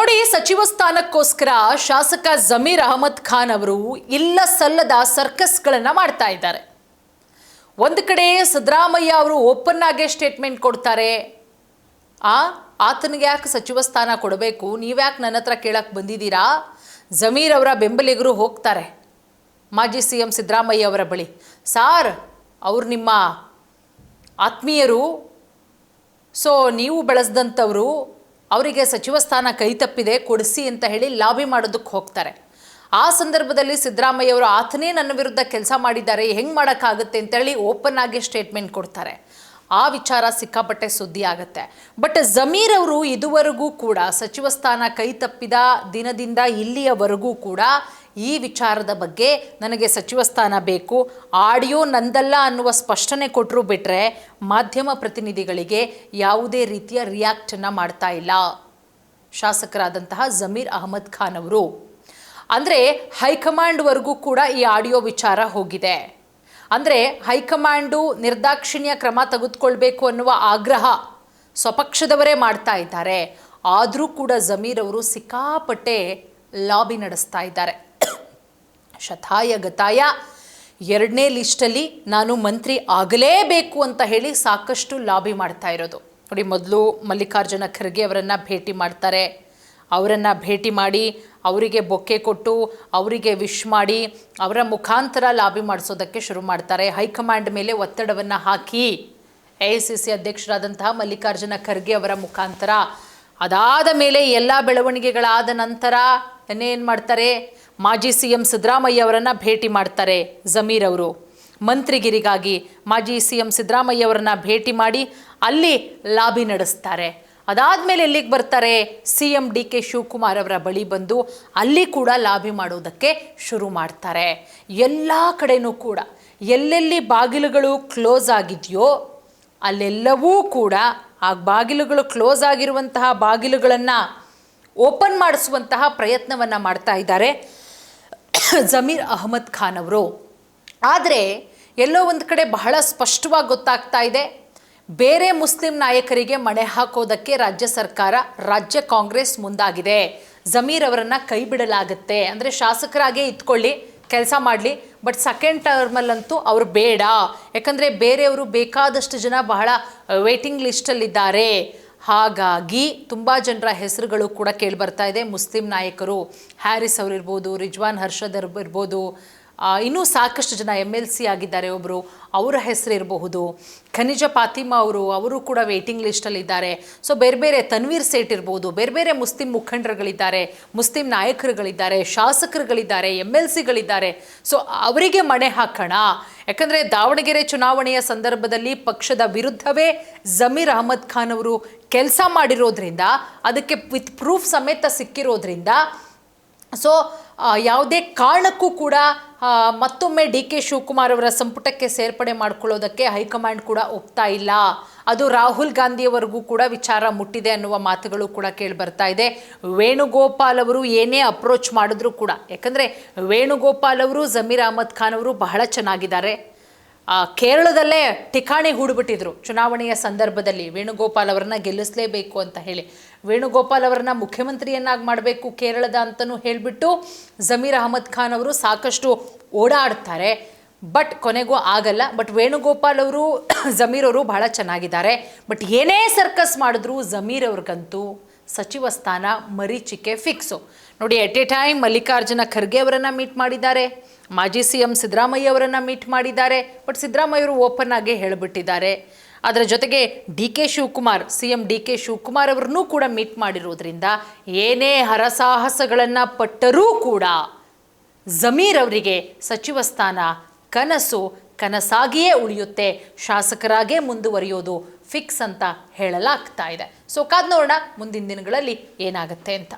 ನೋಡಿ, ಸಚಿವ ಸ್ಥಾನಕ್ಕೋಸ್ಕರ ಶಾಸಕ ಜಮೀರ್ ಅಹಮದ್ ಖಾನ್ ಅವರು ಇಲ್ಲ ಸಲ್ಲದ ಸರ್ಕಸ್ಗಳನ್ನು ಮಾಡ್ತಾ ಇದ್ದಾರೆ. ಒಂದು ಕಡೆ ಸಿದ್ದರಾಮಯ್ಯ ಅವರು ಓಪನ್ ಆಗಿ ಸ್ಟೇಟ್ಮೆಂಟ್ ಕೊಡ್ತಾರೆ, ಆತನಿಗೆ ಯಾಕೆ ಸಚಿವ ಸ್ಥಾನ ಕೊಡಬೇಕು, ನೀವ್ಯಾಕೆ ನನ್ನ ಹತ್ರ ಕೇಳಕ್ಕೆ ಬಂದಿದ್ದೀರಾ. ಜಮೀರ್ ಅವರ ಬೆಂಬಲಿಗರು ಹೋಗ್ತಾರೆ ಮಾಜಿ CM ಸಿದ್ದರಾಮಯ್ಯ ಅವರ ಬಳಿ. ಸಾರ್, ಅವ್ರು ನಿಮ್ಮ ಆತ್ಮೀಯರು, ಸೊ ನೀವು ಬೆಳೆಸ್ದಂಥವರು, ಅವರಿಗೆ ಸಚಿವ ಸ್ಥಾನ ಕೈ ತಪ್ಪಿದೆ, ಕೊಡಿಸಿ ಅಂತ ಹೇಳಿ ಲಾಬಿ ಮಾಡೋದಕ್ಕೆ ಹೋಗ್ತಾರೆ. ಆ ಸಂದರ್ಭದಲ್ಲಿ ಸಿದ್ದರಾಮಯ್ಯ ಅವರು ಆತನೇ ನನ್ನ ವಿರುದ್ಧ ಕೆಲಸ ಮಾಡಿದ್ದಾರೆ, ಹೆಂಗೆ ಮಾಡೋಕ್ಕಾಗುತ್ತೆ ಅಂತೇಳಿ ಓಪನ್ ಆಗಿ ಸ್ಟೇಟ್ಮೆಂಟ್ ಕೊಡ್ತಾರೆ. ಆ ವಿಚಾರ ಸಿಕ್ಕಾಪಟ್ಟೆ ಸುದ್ದಿ ಆಗುತ್ತೆ. ಬಟ್ ಜಮೀರ್ ಅವರು ಇದುವರೆಗೂ ಕೂಡ ಸಚಿವ ಸ್ಥಾನ ಕೈ ತಪ್ಪಿದ ದಿನದಿಂದ ಇಲ್ಲಿಯವರೆಗೂ ಕೂಡ ಈ ವಿಚಾರದ ಬಗ್ಗೆ ನನಗೆ ಸಚಿವ ಸ್ಥಾನ ಬೇಕು, ಆಡಿಯೋ ನಂದಲ್ಲ ಅನ್ನುವ ಸ್ಪಷ್ಟನೆ ಕೊಟ್ಟರು ಬಿಟ್ಟರೆ ಮಾಧ್ಯಮ ಪ್ರತಿನಿಧಿಗಳಿಗೆ ಯಾವುದೇ ರೀತಿಯ ರಿಯಾಕ್ಟನ್ನು ಮಾಡ್ತಾ ಇಲ್ಲ ಶಾಸಕರಾದಂತಹ ಜಮೀರ್ ಅಹಮದ್ ಖಾನ್ ಅವರು. ಅಂದರೆ ಹೈಕಮಾಂಡ್ವರೆಗೂ ಕೂಡ ಈ ಆಡಿಯೋ ವಿಚಾರ ಹೋಗಿದೆ. ಅಂದರೆ ಹೈಕಮಾಂಡು ನಿರ್ದಾಕ್ಷಿಣ್ಯ ಕ್ರಮ ತೆಗೆದುಕೊಳ್ಬೇಕು ಅನ್ನುವ ಆಗ್ರಹ ಸ್ವಪಕ್ಷದವರೇ ಮಾಡ್ತಾ ಇದ್ದಾರೆ. ಆದರೂ ಕೂಡ ಜಮೀರ್ ಅವರು ಸಿಕ್ಕಾಪಟ್ಟೆ ಲಾಬಿ ನಡೆಸ್ತಾ ಇದ್ದಾರೆ. ಶತಾಯ ಗತಾಯ 2ನೇ ಲಿಸ್ಟಲ್ಲಿ ನಾನು ಮಂತ್ರಿ ಆಗಲೇಬೇಕು ಅಂತ ಹೇಳಿ ಸಾಕಷ್ಟು ಲಾಬಿ ಮಾಡ್ತಾ ಇರೋದು. ನೋಡಿ, ಮೊದಲು ಮಲ್ಲಿಕಾರ್ಜುನ ಖರ್ಗೆ ಅವರನ್ನು ಭೇಟಿ ಮಾಡ್ತಾರೆ. ಅವರನ್ನು ಭೇಟಿ ಮಾಡಿ ಅವರಿಗೆ ಬೊಕ್ಕೆ ಕೊಟ್ಟು ಅವರಿಗೆ ವಿಶ್ ಮಾಡಿ ಅವರ ಮುಖಾಂತರ ಲಾಬಿ ಮಾಡಿಸೋದಕ್ಕೆ ಶುರು ಮಾಡ್ತಾರೆ. ಹೈಕಮಾಂಡ್ ಮೇಲೆ ಒತ್ತಡವನ್ನು ಹಾಕಿ AICC ಅಧ್ಯಕ್ಷರಾದಂತಹ ಮಲ್ಲಿಕಾರ್ಜುನ ಖರ್ಗೆ ಅವರ ಮುಖಾಂತರ. ಅದಾದ ಮೇಲೆ ಎಲ್ಲ ಬೆಳವಣಿಗೆಗಳಾದ ನಂತರ ಏನು ಮಾಡ್ತಾರೆ, ಮಾಜಿ CM ಸಿದ್ದರಾಮಯ್ಯ ಅವರನ್ನು ಭೇಟಿ ಮಾಡ್ತಾರೆ. ಜಮೀರ್ ಅವರು ಮಂತ್ರಿಗಿರಿಗಾಗಿ ಮಾಜಿ CM ಸಿದ್ದರಾಮಯ್ಯ ಅವರನ್ನು ಭೇಟಿ ಮಾಡಿ ಅಲ್ಲಿ ಲಾಬಿ ನಡೆಸ್ತಾರೆ. ಅದಾದಮೇಲೆ ಎಲ್ಲಿಗೆ ಬರ್ತಾರೆ, CM DK ಶಿವಕುಮಾರ್ ಅವರ ಬಳಿ ಬಂದು ಅಲ್ಲಿ ಕೂಡ ಲಾಬಿ ಮಾಡೋದಕ್ಕೆ ಶುರು ಮಾಡ್ತಾರೆ. ಎಲ್ಲ ಕಡೆನೂ ಕೂಡ ಎಲ್ಲೆಲ್ಲಿ ಬಾಗಿಲುಗಳು ಕ್ಲೋಸ್ ಆಗಿದೆಯೋ ಅಲ್ಲೆಲ್ಲವೂ ಕೂಡ ಆ ಬಾಗಿಲುಗಳು ಕ್ಲೋಸ್ ಆಗಿರುವಂತಹ ಬಾಗಿಲುಗಳನ್ನು ಓಪನ್ ಮಾಡಿಸುವಂತಹ ಪ್ರಯತ್ನವನ್ನು ಮಾಡ್ತಾ ಇದ್ದಾರೆ ಜಮೀರ್ ಅಹಮದ್ ಖಾನ್ ಅವರು. ಆದರೆ ಎಲ್ಲೋ ಒಂದು ಕಡೆ ಬಹಳ ಸ್ಪಷ್ಟವಾಗಿ ಗೊತ್ತಾಗ್ತಾ ಇದೆ, ಬೇರೆ ಮುಸ್ಲಿಂ ನಾಯಕರಿಗೆ ಮಣೆ ಹಾಕೋದಕ್ಕೆ ರಾಜ್ಯ ಸರ್ಕಾರ, ರಾಜ್ಯ ಕಾಂಗ್ರೆಸ್ ಮುಂದಾಗಿದೆ. ಜಮೀರ್ ಅವರನ್ನು ಕೈ ಬಿಡಲಾಗುತ್ತೆ, ಅಂದರೆ ಶಾಸಕರಾಗೇ ಇತ್ಕೊಳ್ಳಿ, ಕೆಲಸ ಮಾಡಲಿ, ಬಟ್ ಸೆಕೆಂಡ್ ಟರ್ಮಲ್ಲಂತೂ ಅವರು ಬೇಡ. ಯಾಕಂದರೆ ಬೇರೆಯವರು ಬೇಕಾದಷ್ಟು ಜನ ಬಹಳ ವೇಟಿಂಗ್ ಲಿಸ್ಟಲ್ಲಿದ್ದಾರೆ. ಹಾಗಾಗಿ ತುಂಬ ಜನರ ಹೆಸರುಗಳು ಕೂಡ ಕೇಳಿಬರ್ತಾ ಇದೆ. ಮುಸ್ಲಿಂ ನಾಯಕರು ಹ್ಯಾರಿಸ್ ಅವರಿರ್ಬೋದು, ರಿಜ್ವಾನ್ ಹರ್ಷದ್ ಇರ್ಬೋದು, ಇನ್ನೂ ಸಾಕಷ್ಟು ಜನ MLC ಆಗಿದ್ದಾರೆ ಒಬ್ಬರು, ಅವರ ಹೆಸರು ಇರಬಹುದು. ಖನಿಜ ಫಾತಿಮಾ ಅವರು ಕೂಡ ವೇಟಿಂಗ್ ಲಿಸ್ಟಲ್ಲಿದ್ದಾರೆ. ಸೊ ಬೇರೆ ಬೇರೆ ತನ್ವೀರ್ ಸೇಠ್ ಇರ್ಬೋದು, ಬೇರೆ ಬೇರೆ ಮುಸ್ಲಿಂ ಮುಖಂಡರುಗಳಿದ್ದಾರೆ, ಮುಸ್ಲಿಂ ನಾಯಕರುಗಳಿದ್ದಾರೆ, ಶಾಸಕರುಗಳಿದ್ದಾರೆ, MLCಗಳಿದ್ದಾರೆ. ಸೊ ಅವರಿಗೆ ಮಣೆ ಹಾಕೋಣ. ಯಾಕಂದರೆ ದಾವಣಗೆರೆ ಚುನಾವಣೆಯ ಸಂದರ್ಭದಲ್ಲಿ ಪಕ್ಷದ ವಿರುದ್ಧವೇ ಜಮೀರ್ ಅಹಮದ್ ಖಾನ್ ಅವರು ಕೆಲಸ ಮಾಡಿರೋದ್ರಿಂದ, ಅದಕ್ಕೆ ವಿತ್ ಪ್ರೂಫ್ ಸಮೇತ ಸಿಕ್ಕಿರೋದ್ರಿಂದ, ಸೊ ಯಾವುದೇ ಕಾರಣಕ್ಕೂ ಕೂಡ ಮತ್ತೊಮ್ಮೆ DK ಶಿವಕುಮಾರ್ ಅವರ ಸಂಪುಟಕ್ಕೆ ಸೇರ್ಪಡೆ ಮಾಡ್ಕೊಳ್ಳೋದಕ್ಕೆ ಹೈಕಮಾಂಡ್ ಕೂಡ ಒಪ್ತಾ ಇಲ್ಲ. ಅದು ರಾಹುಲ್ ಗಾಂಧಿಯವರೆಗೂ ಕೂಡ ವಿಚಾರ ಮುಟ್ಟಿದೆ ಅನ್ನುವ ಮಾತುಗಳು ಕೂಡ ಕೇಳಿ ಬರ್ತಾ ಇದೆ. ವೇಣುಗೋಪಾಲ್ ಅವರು ಏನೇ ಅಪ್ರೋಚ್ ಮಾಡಿದ್ರು ಕೂಡ, ಯಾಕಂದರೆ ವೇಣುಗೋಪಾಲ್ ಅವರು ಜಮೀರ್ ಅಹಮದ್ ಖಾನ್ ಅವರು ಬಹಳ ಚೆನ್ನಾಗಿದ್ದಾರೆ. ಕೇರಳದಲ್ಲೇ ಠಿಕಾಣಿ ಹೂಡಿಬಿಟ್ಟಿದ್ರು ಚುನಾವಣೆಯ ಸಂದರ್ಭದಲ್ಲಿ, ವೇಣುಗೋಪಾಲ್ ಅವರನ್ನ ಗೆಲ್ಲಿಸಲೇಬೇಕು ಅಂತ ಹೇಳಿ. ವೇಣುಗೋಪಾಲ್ ಅವರನ್ನ ಮುಖ್ಯಮಂತ್ರಿಯನ್ನಾಗಿ ಮಾಡಬೇಕು ಕೇರಳದ ಅಂತಲೂ ಹೇಳಿಬಿಟ್ಟು ಜಮೀರ್ ಅಹಮದ್ ಖಾನ್ ಅವರು ಸಾಕಷ್ಟು ಓಡಾಡ್ತಾರೆ. ಬಟ್ ಕೊನೆಗೂ ಆಗಲ್ಲ. ಬಟ್ ವೇಣುಗೋಪಾಲ್ ಅವರು ಜಮೀರ್ ಅವರು ಬಹಳ ಚೆನ್ನಾಗಿದ್ದಾರೆ. ಬಟ್ ಏನೇ ಸರ್ಕಸ್ ಮಾಡಿದ್ರು ಜಮೀರ್ ಅವ್ರಿಗಂತೂ ಸಚಿವ ಸ್ಥಾನ ಮರೀಚಿಕೆ ಫಿಕ್ಸು. ನೋಡಿ, at a time Mallikarjun Kharge ಅವರನ್ನು ಮೀಟ್ ಮಾಡಿದ್ದಾರೆ, ಮಾಜಿ CM ಸಿದ್ದರಾಮಯ್ಯ ಅವರನ್ನು ಮೀಟ್ ಮಾಡಿದ್ದಾರೆ. ಬಟ್ ಸಿದ್ದರಾಮಯ್ಯ ಅವರು ಓಪನ್ ಆಗಿ ಹೇಳಿಬಿಟ್ಟಿದ್ದಾರೆ. ಅದರ ಜೊತೆಗೆ DK Shivakumar, CM DK Shivakumar ಅವರನ್ನೂ ಕೂಡ ಮೀಟ್ ಮಾಡಿರೋದ್ರಿಂದ ಏನೇ ಹರಸಾಹಸಗಳನ್ನು ಪಟ್ಟರೂ ಕೂಡ ಜಮೀರ್ ಅವರಿಗೆ ಸಚಿವ ಸ್ಥಾನ ಕನಸಾಗಿಯೇ ಉಳಿಯುತ್ತೆ, ಶಾಸಕರಾಗೇ ಮುಂದುವರಿಯೋದು ಫಿಕ್ಸ್ ಅಂತ ಹೇಳಲಾಗ್ತಾ ಇದೆ. ಸೊ ಕಾದ್ ನೋಡೋಣ ಮುಂದಿನ ದಿನಗಳಲ್ಲಿ ಏನಾಗುತ್ತೆ ಅಂತ.